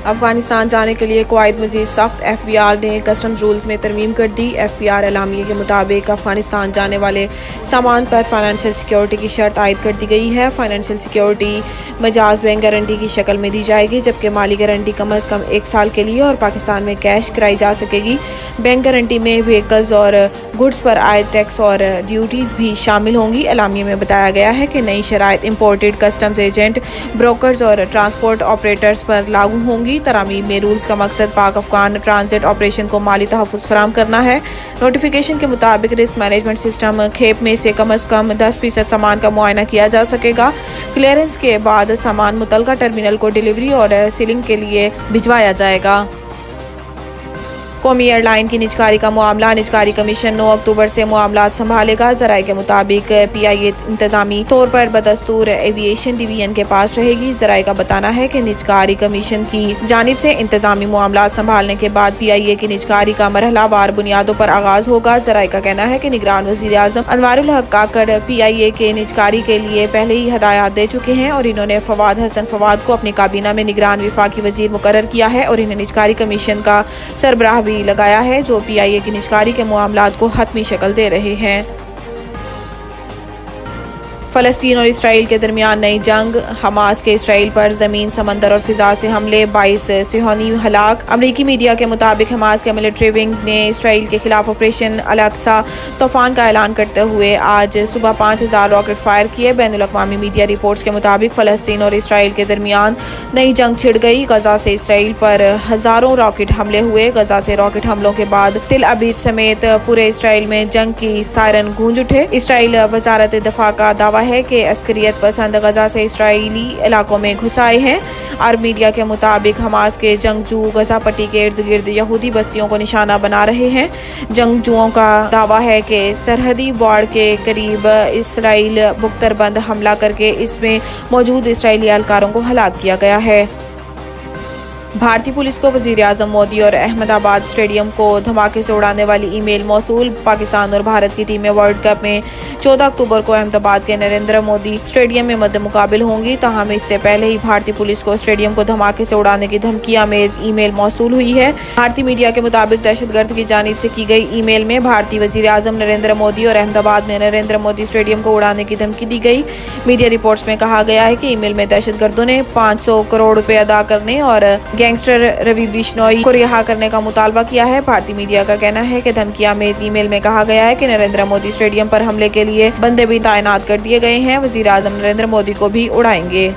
अफगानिस्तान जाने के लिए कुवैत मजीद सख्त। FBI ने कस्टम्स रूल्स में तरमीम कर दी। FBI एलामिये के मुताबिक अफगानिस्तान जाने वाले सामान पर फाइनेंशियल सिक्योरिटी की शर्त आयद कर दी गई है। Financial security Majaz bank guarantee की शक्ल में दी जाएगी, जबकि माली गारंटी कम अज़ कम 1 साल के लिए और पाकिस्तान में कैश कराई जा सकेगी। बैंक गारंटी में व्हीकल्स और गुड्स पर आयद टैक्स और ड्यूटीज़ भी शामिल होंगी। एलामिये में बताया गया है कि नई शराइत इम्पोर्टेड कस्टम्स एजेंट, ब्रोकर्स और ट्रांसपोर्ट ऑपरेटर्स पर लागू होंगी। तरामीम में रूल्स का मकसद पाक अफगान ट्रांजिट ऑपरेशन को माली तहफ़्फ़ुज़ फराहम करना है। नोटिफिकेशन के मुताबिक रिस्क मैनेजमेंट सिस्टम खेप में से कम अज़ कम 10% सामान का मुआयना किया जा सकेगा। क्लियरेंस के बाद सामान मुतलका टर्मिनल को डिलीवरी और सीलिंग के लिए भिजवाया जाएगा। कौमी एयरलाइन की निजकारी का मामला। निजकारी कमीशन 9 अक्टूबर से मामलात संभालेगा। जराये के मुताबिक PIA इंतजामी तौर पर बदस्तूर एविएशन डिवीजन के पास रहेगी। जराये का बताना है कि निजकारी कमीशन की जानिब से इंतजामी मामलात संभालने के बाद PIA की निजकारी का मरहलावार बुनियादों पर आगाज होगा। जराये का कहना है कि निगरान वज़ीर आज़म अनवारुल हक काकड़ PIA के निजकारी के लिए पहले ही हदायत दे चुके हैं और इन्होंने फवाद हसन फवाद को अपनी काबीना में निगरान विफाकी वजीर मुकर्रर किया है और इन्हें निजकारी कमीशन का सरबराह भी लगाया है, जो PIA की निजकारी के मामलात को हतमी शक्ल दे रहे हैं। फ़लस्तीन और इसराइल के दरमियान नई जंग। हमास के इसराइल पर ज़मीन, समंदर और फिजा से हमले, 22 सिहोनी हलाक। अमरीकी मीडिया के मुताबिक हमास के मिलिट्री विंग ने इसराइल के खिलाफ ऑपरेशन अल-अक्सा तूफान का ऐलान करते हुए आज सुबह 5000 रॉकेट फायर किए। बैनुल-अक़वामी मीडिया रिपोर्ट्स के मुताबिक फ़लस्तीन और इसराइल के दरमियान नई जंग छिड़ गई। गजा से इसराइल पर हज़ारों रॉकेट हमले हुए। गजा से रॉकेट हमलों के बाद तिल अबीद समेत पूरे इसराइल में जंग की सायरन गूंज उठे। इसराइल वज़ारत दिफा का दावा है कि अस्करियत पसंद गजा से इसराइली इलाकों में घुस आए हैं। अरब मीडिया के मुताबिक हमास के जंगजू गजा पट्टी के इर्द गिर्द यहूदी बस्तियों को निशाना बना रहे हैं। जंगजुओं का दावा है कि सरहदी बॉर्डर के करीब इसराइल बुख्तरबंद हमला करके इसमें मौजूद इसराइली एहलकारों को हलाक किया गया है। भारतीय पुलिस को वज़ीर आज़म मोदी और अहमदाबाद स्टेडियम को धमाके से उड़ाने वाली ईमेल मौसूल। पाकिस्तान और भारत की टीमें वर्ल्ड कप में 14 अक्टूबर को अहमदाबाद के नरेंद्र मोदी स्टेडियम में मद्दे मुकाबिल होंगी। ताहम इससे पहले ही भारतीय पुलिस को स्टेडियम को धमाके से उड़ाने की धमकियां मेज ईमेल मौसूल हुई है। भारतीय मीडिया के मुताबिक दहशतगर्द की जानिब से की गई ईमेल में भारतीय वज़ीर आज़म नरेंद्र मोदी और अहमदाबाद में नरेंद्र मोदी स्टेडियम को उड़ाने की धमकी दी गई। मीडिया रिपोर्ट्स में कहा गया है कि ईमेल में दहशतगर्दों ने 500 करोड़ रुपए अदा करने और गैंगस्टर रवि बिश्नोई को रिहा करने का मुतालबा किया है। भारतीय मीडिया का कहना है कि धमकियां मेज ईमेल में कहा गया है कि नरेंद्र मोदी स्टेडियम पर हमले के लिए बंदे भी तैनात कर दिए गए हैं। वज़ीर आज़म नरेंद्र मोदी को भी उड़ाएंगे।